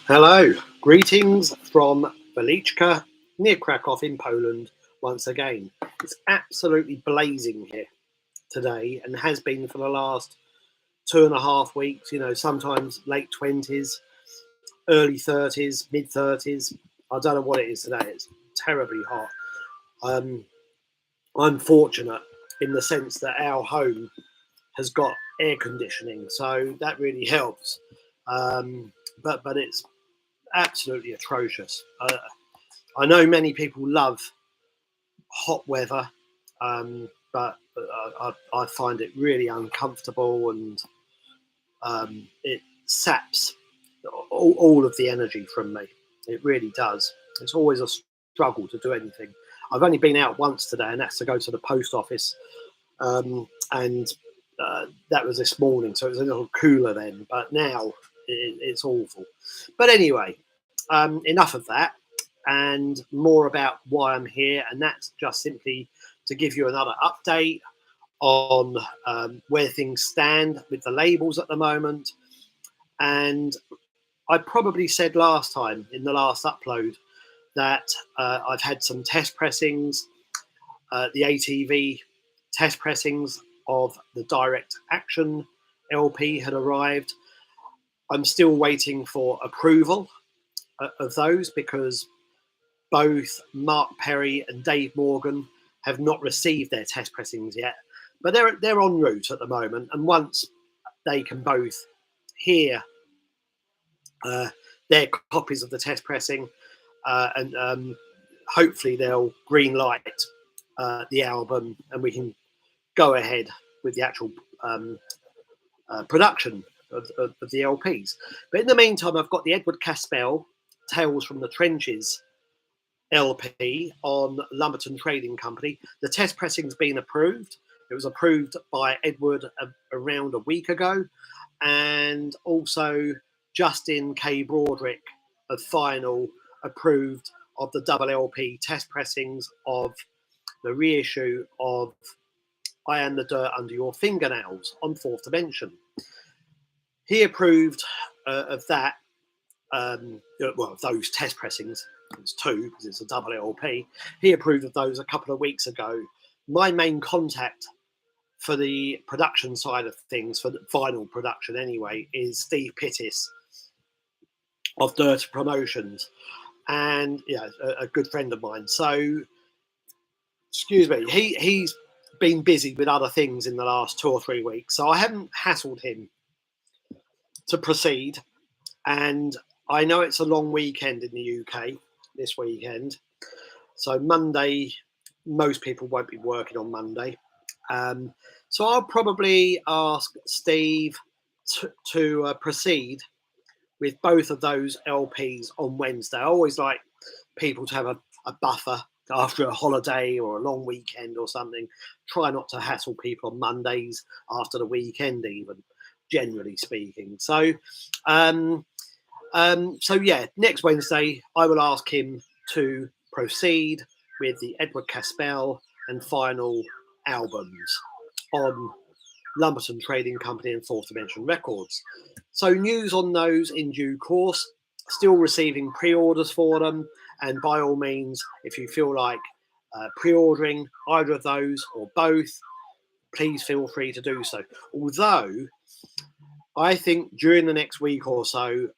Hello, greetings from Weliczka near Krakow in Poland once again. It's absolutely blazing here today and has been for the last 2.5 weeks, sometimes late 20s, early 30s, mid 30s. I don't know what it is today, it's terribly hot. I'm fortunate in the sense that our home has got air conditioning, so that really helps. But it's absolutely atrocious. I know many people love hot weather, but I find it really uncomfortable, and it saps all of the energy from me. It really does. It's always a struggle to do anything. I've only been out once today, and that's to go to the post office, and that was this morning, so it was a little cooler then. But now it's awful. But anyway, enough of that, and more about why I'm here, and that's just simply to give you another update on where things stand with the labels at the moment. And I probably said last time in the last upload that I've had some test pressings, the ATV test pressings of the Direct Action LP had arrived. I'm still waiting for approval of those because both Mark Perry and Dave Morgan have not received their test pressings yet, but they're en route at the moment. And once they can both hear their copies of the test pressing, and hopefully they'll green light the album, and we can go ahead with the actual production of the LPs. But in the meantime, I've got the Edward Ka-Spel Tales from the Trenches LP on Lumberton Trading Company. The test pressing's been approved. It was approved by Edward around a week ago, and also Justin K. Broderick of Final approved of the double LP test pressings of the reissue of I Am the Dirt Under Your Fingernails on Fourth Dimension. He approved of that, of those test pressings. It's two because it's a double LP. He approved of those a couple of weeks ago. My main contact for the production side of things, for the vinyl production anyway, is Steve Pittis of Dirt Promotions, and a good friend of mine. So, excuse me, he's been busy with other things in the last 2 or 3 weeks, so I haven't hassled him to proceed. And I know it's a long weekend in the UK this weekend, so Monday, most people won't be working on Monday. So I'll probably ask Steve to proceed with both of those LPs on Wednesday. I always like people to have a buffer after a holiday or a long weekend or something. Try not to hassle people on Mondays after the weekend, even, generally speaking. So, next Wednesday I will ask him to proceed with the Edward Ka-Spel and Final albums on Lumberton Trading Company and Fourth Dimension Records. So news on those in due course. Still receiving pre-orders for them, and by all means, if you feel like pre-ordering either of those or both, please feel free to do so. Although I think during the next week or so,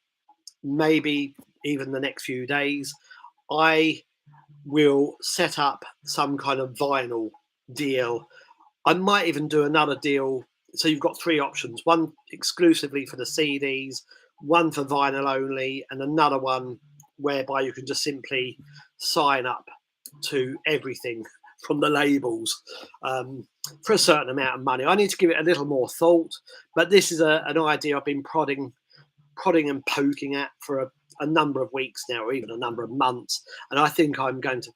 maybe even the next few days, I will set up some kind of vinyl deal. I might even do another deal. So you've got 3 options: one exclusively for the CDs, one for vinyl only, and another one whereby you can just simply sign up to everything from the labels for a certain amount of money. I need to give it a little more thought, but this is an idea I've been prodding and poking at for a number of weeks now, or even a number of months, and I think I'm going to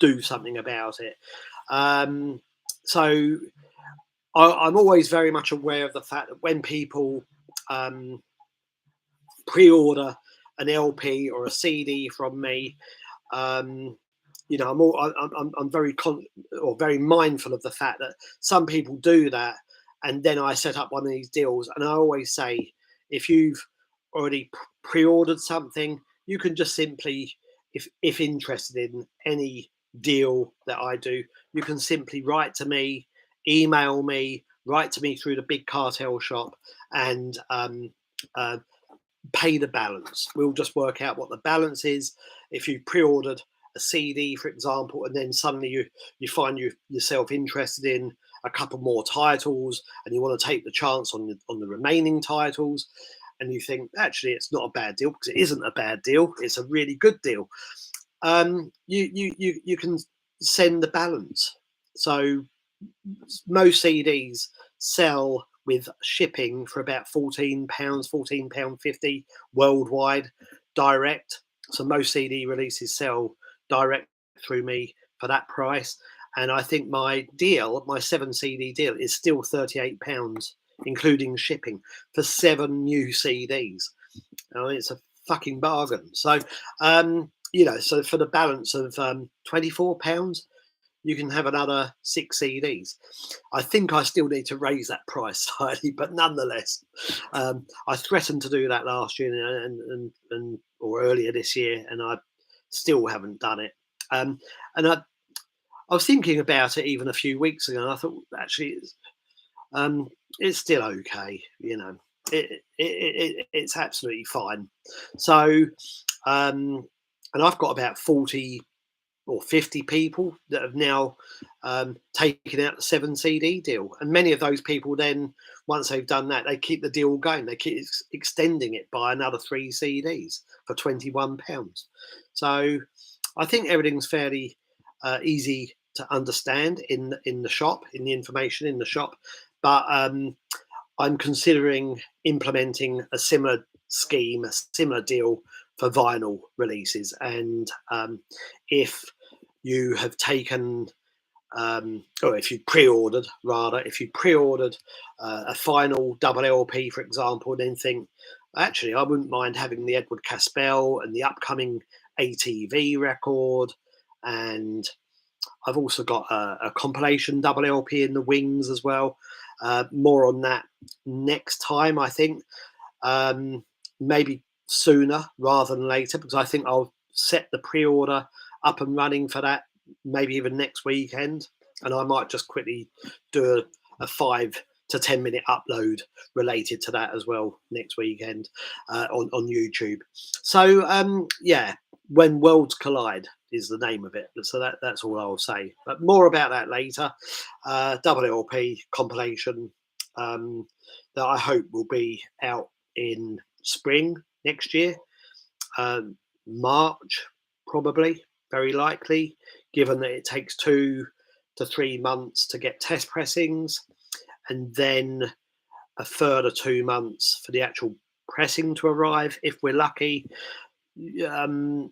do something about it. So I'm always very much aware of the fact that when people pre-order an LP or a CD from me, I'm very mindful of the fact that some people do that, and then I set up one of these deals. And I always say, if you've already pre-ordered something, you can just simply, if interested in any deal that I do, you can simply write to me, email me, write to me through the big cartel shop, and uh, pay the balance. We'll just work out what the balance is. If you pre-ordered a CD, for example, and then suddenly you find yourself interested in a couple more titles, and you want to take the chance on the remaining titles, and you think actually it's not a bad deal, because it isn't a bad deal, it's a really good deal. You can send the balance. So most CDs sell with shipping for about £14, £14.50 worldwide, direct. So most CD releases sell direct through me for that price. And I think my 7 CD deal, is still £38, including shipping, for 7 new CDs. It's a fucking bargain. So, so for the balance of £24, you can have another 6 CDs. I think I still need to raise that price slightly, but nonetheless, I threatened to do that last year or earlier this year, and I still haven't done it. And I was thinking about it even a few weeks ago, and I thought actually it's still okay. It's absolutely fine. So, and I've got about 40 or 50 people that have now taken out the 7 CD deal, and many of those people then, once they've done that, they keep the deal going, they keep extending it by another 3 CDs for £21. So I think everything's fairly easy to understand in the shop, in the information in the shop, but I'm considering implementing a similar scheme, a similar deal for vinyl releases. And if you have taken, or if you pre-ordered a final double LP, for example, then think, actually, I wouldn't mind having the Edward Ka-Spel and the upcoming ATV record, and I've also got a compilation double LP in the wings as well. More on that next time, I think. Maybe sooner rather than later, because I think I'll set the pre-order up and running for that maybe even next weekend, and I might just quickly do a 5 to 10 minute upload related to that as well next weekend on YouTube. So When Worlds Collide is the name of it. So that's all I'll say, but more about that later. Double LP compilation that I hope will be out in spring next year, March probably, very likely, given that it takes 2 to 3 months to get test pressings, and then a further 2 months for the actual pressing to arrive if we're lucky. And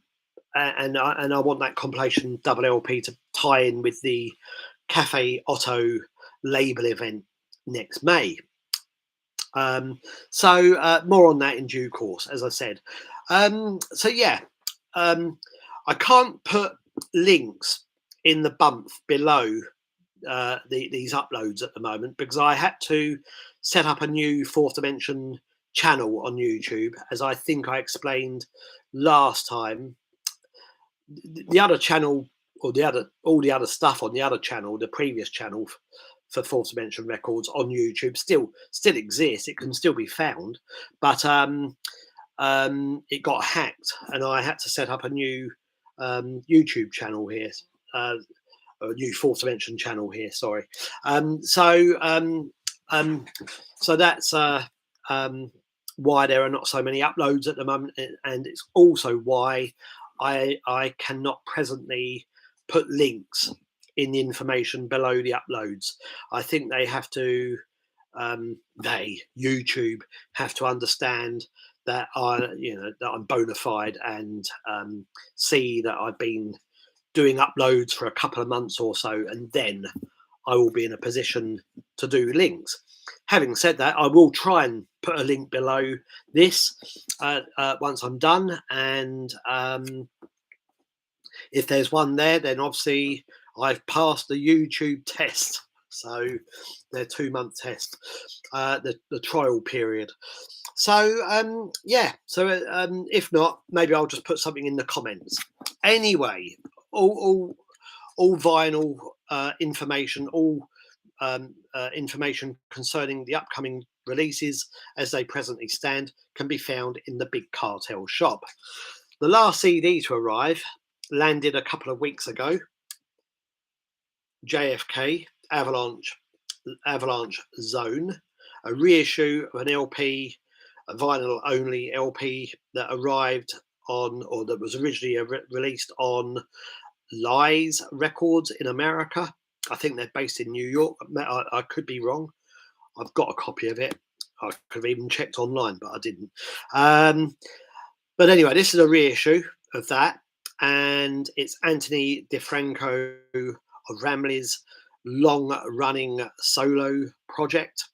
I want that compilation double LP to tie in with the Cafe Otto label event next May. So more on that in due course, as I said. I can't put links in the bump below these uploads at the moment, because I had to set up a new Fourth Dimension channel on YouTube, as I think I explained last time. The other channel, or all the other stuff on the other channel, the previous channel for Fourth Dimension Records on YouTube, still exists. It can still be found, but it got hacked, and I had to set up a new YouTube channel here, a new Fourth Dimension channel here. Sorry. So that's why there are not so many uploads at the moment, and it's also why I cannot presently put links in the information below the uploads. I think they have to, YouTube have to understand that that I'm bona fide, and see that I've been doing uploads for a couple of months or so, and then I will be in a position to do links. Having said that, I will try and put a link below this once I'm done, and if there's one there, then obviously I've passed the YouTube test. So their 2-month test, the trial period. So yeah, so if not, maybe I'll just put something in the comments. Anyway, all vinyl information, all information concerning the upcoming releases as they presently stand can be found in the Big Cartel shop. The last CD to arrive landed a couple of weeks ago. JFK Avalanche Zone, a reissue of an LP, a vinyl only LP that arrived on, or that was originally released on Lies Records in America. I think they're based in New York. I could be wrong. I've got a copy of it. I could have even checked online, but I didn't. But anyway, this is a reissue of that, and it's Anthony DeFranco of Ramley's long-running solo project,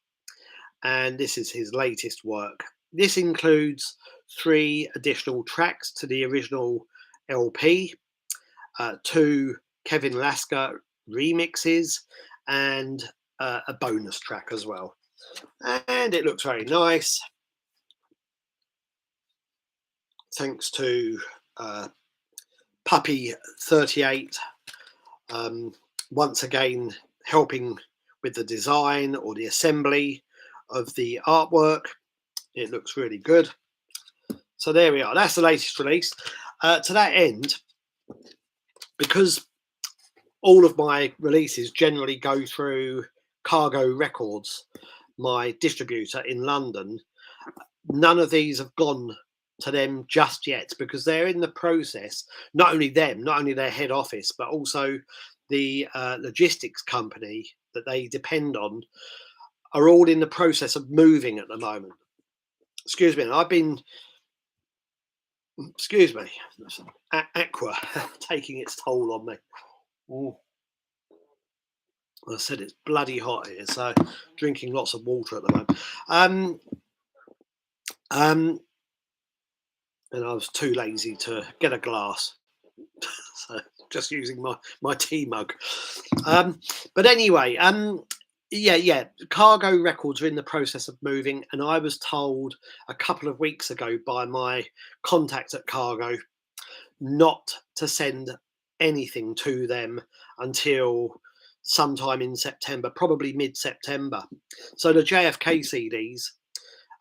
and this is his latest work. This includes 3 additional tracks to the original LP, 2 Kevin Lasker remixes, and a bonus track as well. And it looks very nice. Thanks to Puppy 38 once again helping with the design or the assembly of the artwork. It looks really good. So there we are. That's the latest release. To that end, because all of my releases generally go through Cargo Records, my distributor in London, none of these have gone to them just yet, because they're in the process, not only their head office, but also the logistics company that they depend on are all in the process of moving at the moment. Excuse me, and I've been, aqua taking its toll on me. Ooh. I said it's bloody hot here, so drinking lots of water at the moment. And I was too lazy to get a glass, so just using my tea mug. But anyway, yeah, Cargo Records are in the process of moving, and I was told a couple of weeks ago by my contact at Cargo not to send anything to them until sometime in September, probably mid-September. So the JFK CDs,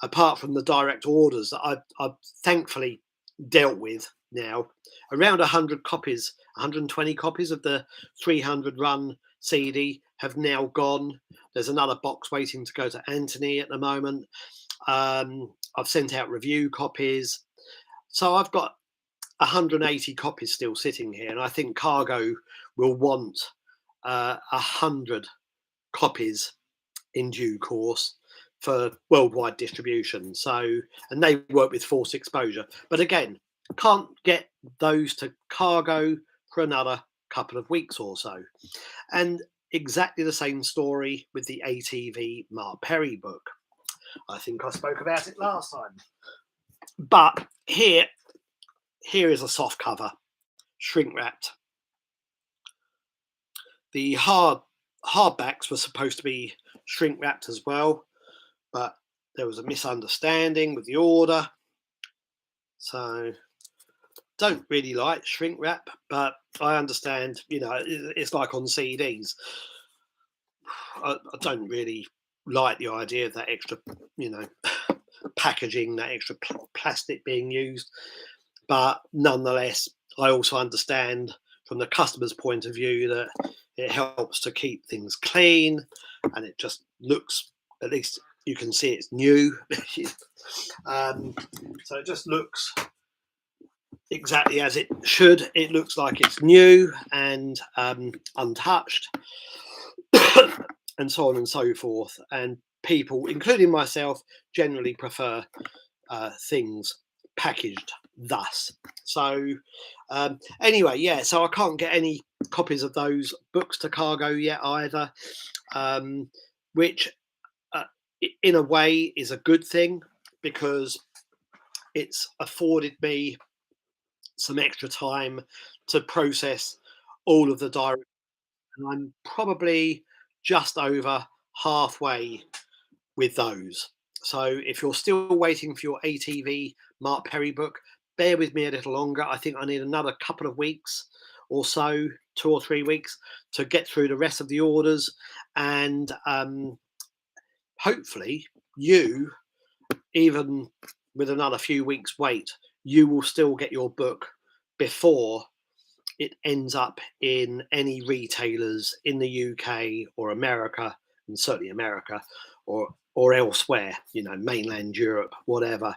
apart from the direct orders that I've thankfully dealt with now, around 100 copies, 120 copies of the 300 run CD have now gone. There's another box waiting to go to Anthony at the moment. I've sent out review copies. So I've got 180 copies still sitting here, and I think Cargo will want 100 copies in due course for worldwide distribution. So, and they work with forced exposure, but again, can't get those to Cargo for another couple of weeks or so. And exactly the same story with the ATV Mark Perry book. I think I spoke about it last time, but here is a soft cover, shrink wrapped. The hardbacks were supposed to be shrink wrapped as well, but there was a misunderstanding with the order. So don't really like shrink wrap, but I understand, it's like on CDs. I don't really like the idea of that extra, packaging, that extra plastic being used. But nonetheless, I also understand from the customer's point of view that it helps to keep things clean, and it just looks, at least you can see it's new. So it just looks exactly as it should. It looks like it's new and untouched, and so on and so forth. And people, including myself, generally prefer things packaged thus. So anyway, yeah, so I can't get any copies of those books to Cargo yet either, which in a way is a good thing, because it's afforded me some extra time to process all of the direct, and I'm probably just over halfway with those. So if you're still waiting for your ATV Mark Perry book, bear with me a little longer. I think I need another couple of weeks or so, 2 or 3 weeks, to get through the rest of the orders. And hopefully you, even with another few weeks wait, you will still get your book before it ends up in any retailers in the UK or America, and certainly America, or elsewhere, you know, mainland Europe, whatever.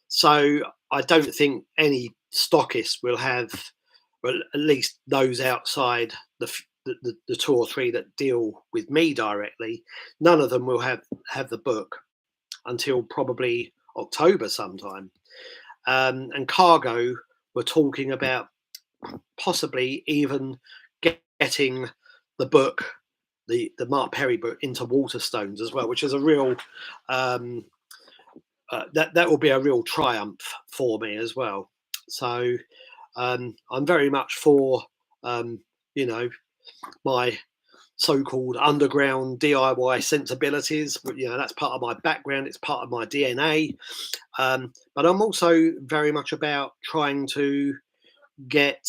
So I don't think any stockists will have, well, at least those outside the 2 or 3 that deal with me directly, none of them will have the book until probably October sometime. And Cargo were talking about possibly even getting the book, the Mark Perry book, into Waterstones as well, which is a real that will be a real triumph for me as well. So I'm very much for you know, my so-called underground DIY sensibilities. You know, that's part of my background, it's part of my DNA. But I'm also very much about trying to get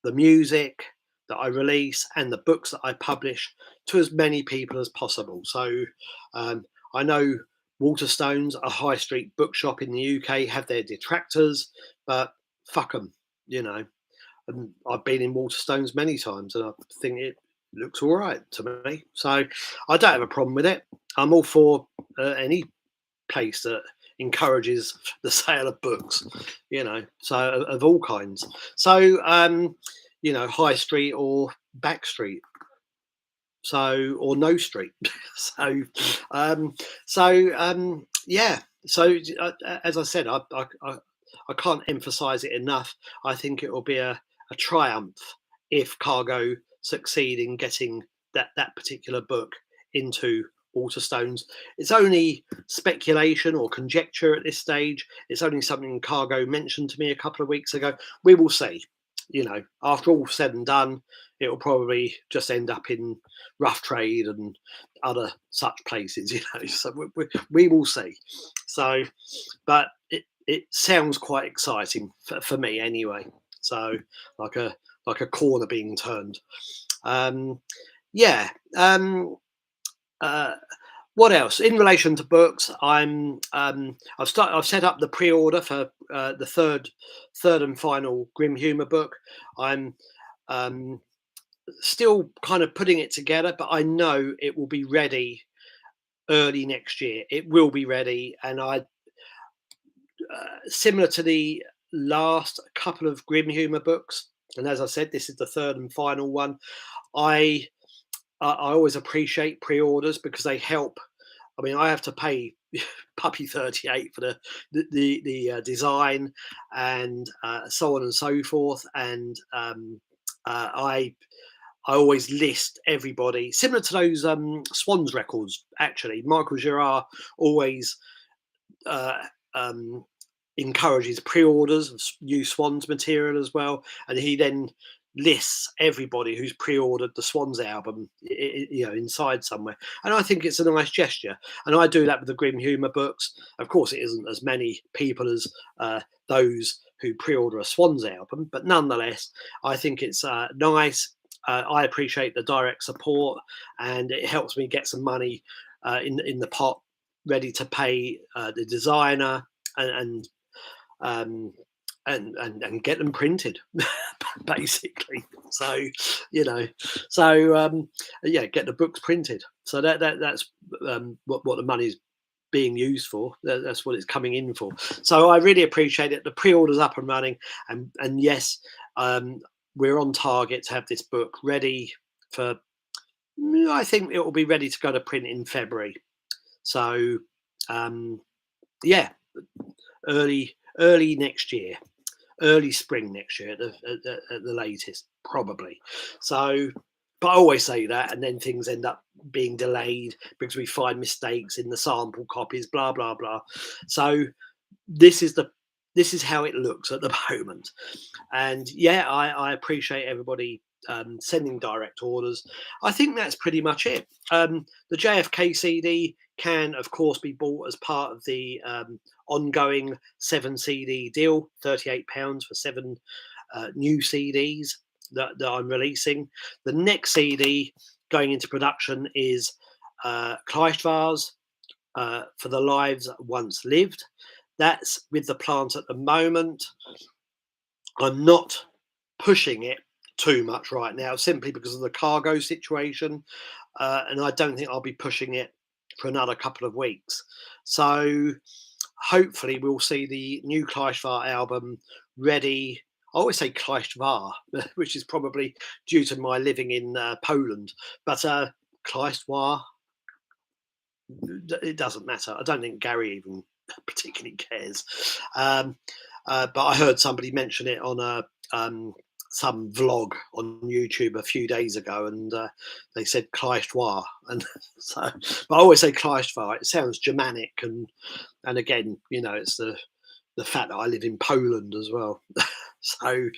the music that I release and the books that I publish to as many people as possible. So I know Waterstones, a high street bookshop in the UK, have their detractors, but fuck them, you know. And I've been in Waterstones many times, and I think it looks all right to me. So I don't have a problem with it. I'm all for any place that encourages the sale of books, you know, so of all kinds. So you know, high street or back street, so, or no street. So yeah. So as I said, I can't emphasize it enough. I think it will be a triumph if Cargo succeed in getting that particular book into Waterstones. It's only speculation or conjecture at this stage. It's only something Cargo mentioned to me a couple of weeks ago. We will see. You know, after all said and done, it will probably just end up in Rough Trade and other such places. You know, so we will see. So, but it sounds quite exciting for me anyway. So, like a corner being turned. Yeah. What else in relation to books? I've set up the pre-order for the third and final Grim Humour book. I'm still kind of putting it together, but I know it will be ready early next year. It will be ready, and similar to the last couple of Grim Humour books, and as I said, this is the third and final one. I always appreciate pre-orders because they help. I mean, I have to pay Puppy 38 for the design and so on and so forth, and I always list everybody similar to those Swans records. Actually, Michael Girard always encourages pre-orders of new Swans material as well, and he then lists everybody who's pre-ordered the Swans album, you know, inside somewhere, and I think it's a nice gesture. And I do that with the Grim Humour books. Of course, it isn't as many people as those who pre-order a Swans album, but nonetheless, I think it's nice. I appreciate the direct support, and it helps me get some money in the pot, ready to pay the designer and get them printed, basically. So, you know, so yeah, get the books printed. So that's what the money's being used for. That's what it's coming in for. So I really appreciate it. The pre-order's up and running, and yes, we're on target to have this book ready for. I think it will be ready to go to print in February. So yeah, early next year, early spring next year at the latest, probably. So, but I always say that, and then things end up being delayed because we find mistakes in the sample copies, blah blah blah. So this is how it looks at the moment. And yeah, I appreciate everybody sending direct orders. I think that's pretty much it. The JFK CD can, of course, be bought as part of the ongoing 7 CD deal, £38 for 7 new CDs that I'm releasing. The next CD going into production is Kleistwars for the Lives Once Lived. That's with the plant at the moment. I'm not pushing it too much right now, simply because of the cargo situation, and I don't think I'll be pushing it for another couple of weeks. So hopefully we'll see the new Kleistwar album ready. I always say Kleistwar, which is probably due to my living in Poland, but Kleistwar, it doesn't matter. I don't think Gary even particularly cares. But I heard somebody mention it on a some vlog on YouTube a few days ago, and they said Kleistwar, and so. But I always say Kleistwar. It sounds Germanic, and again, you know, it's the fact that I live in Poland as well, so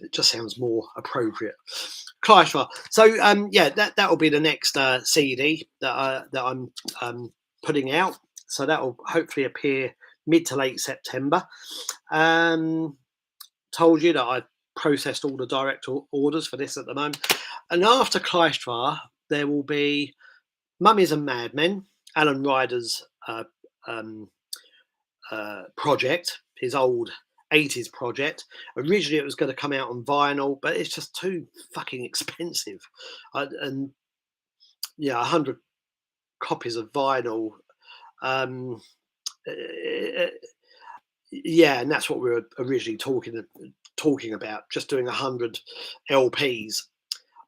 it just sounds more appropriate. Kleistwar. So yeah, that will be the next CD that I'm putting out. So that will hopefully appear mid to late September. Told you that I processed all the direct orders for this at the moment. And after Kleistwar, there will be Mummies and Madmen, Alan Ryder's project, his old 80s project. Originally it was going to come out on vinyl, but it's just too fucking expensive. And yeah, 100 copies of vinyl. Yeah, and that's what we were originally talking about, just doing 100 LPs.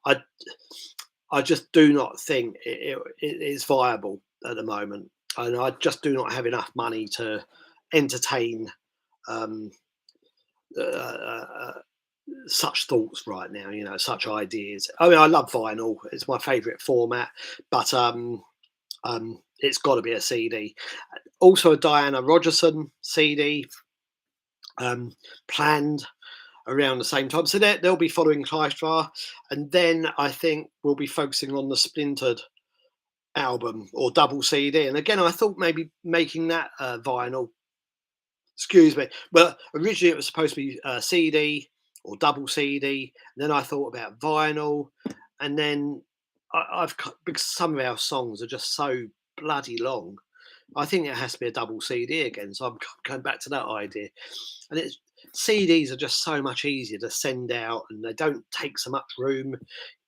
I just do not think it is viable at the moment, and I just do not have enough money to entertain such thoughts right now, you know, such ideas. I mean, I love vinyl; it's my favourite format, but it's got to be a CD. Also, a Diana Rogerson CD planned around the same time. So they'll be following Kleistwar, and then I think we'll be focusing on the Splintered album or double CD. And again, I thought maybe making that vinyl. Excuse me. Well, originally it was supposed to be CD or double CD. And then I thought about vinyl, and then because some of our songs are just so bloody long, I think it has to be a double CD again. So I'm going back to that idea. And CDs are just so much easier to send out, and they don't take so much room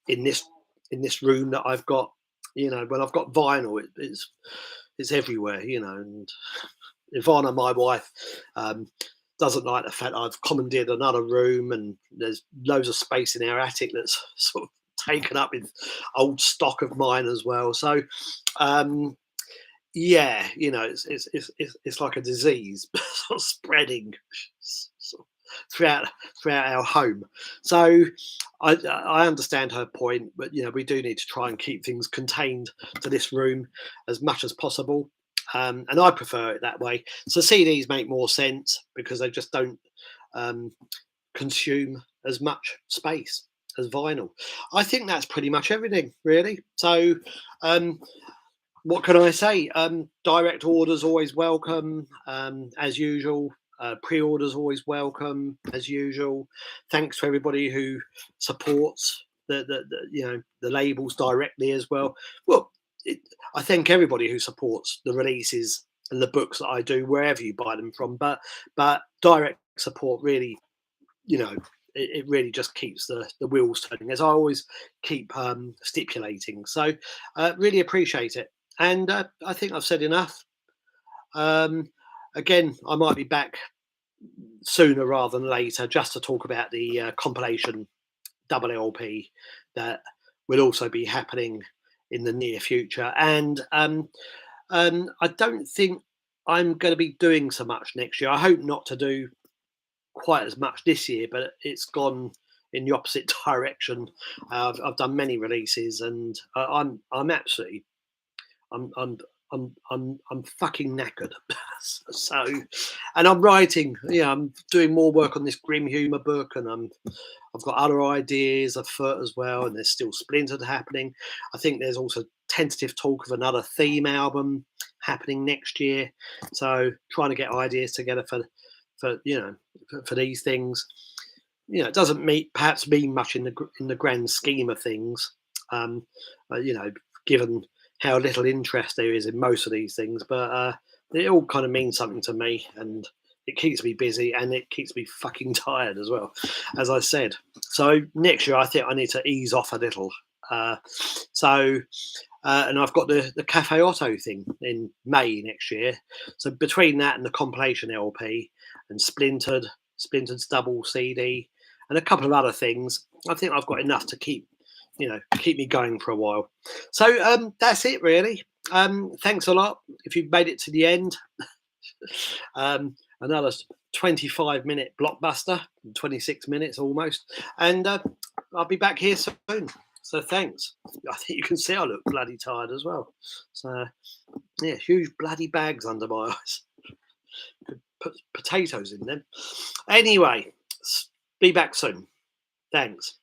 in this room that I've got. You know, when I've got vinyl, it's everywhere. You know, and Ivana, my wife, doesn't like the fact I've commandeered another room, and there's loads of space in our attic that's sort of taken up with old stock of mine as well. So yeah, you know, it's like a disease sort of spreading throughout our home. So I understand her point, but you know, we do need to try and keep things contained to this room as much as possible. And I prefer it that way. So CDs make more sense because they just don't consume as much space as vinyl. I think that's pretty much everything, really. So what can I say? Direct orders always welcome, as usual. Pre-orders always welcome, as usual. Thanks to everybody who supports the you know, the labels directly as well. Well, I thank everybody who supports the releases and the books that I do, wherever you buy them from. But direct support really, you know, it really just keeps the wheels turning, as I always keep stipulating. So really appreciate it. And I think I've said enough. Again, I might be back sooner rather than later just to talk about the compilation double LP that will also be happening in the near future. And I don't think I'm going to be doing so much next year. I hope not to do quite as much this year, but it's gone in the opposite direction. I've done many releases, and I'm absolutely I'm I'm fucking knackered. So, and I'm writing. Yeah, I'm doing more work on this Grim Humour book, and I've got other ideas afoot as well. And there's still Splintered happening. I think there's also tentative talk of another theme album happening next year. So trying to get ideas together for for these things. It doesn't perhaps mean much in the grand scheme of things. Um, given how little interest there is in most of these things, but it all kind of means something to me, and it keeps me busy, and it keeps me fucking tired as well, as I said. So next year, I think I need to ease off a little. And I've got the Cafe Otto thing in May next year. So between that and the compilation LP and Splintered's double CD, and a couple of other things, I think I've got enough to keep me going for a while. So that's it really. Thanks a lot if you've made it to the end. Another 25-minute blockbuster, 26 minutes almost, and I'll be back here soon. So thanks. I think you can see I look bloody tired as well. So yeah, huge bloody bags under my eyes. Could put potatoes in them. Anyway, be back soon. Thanks.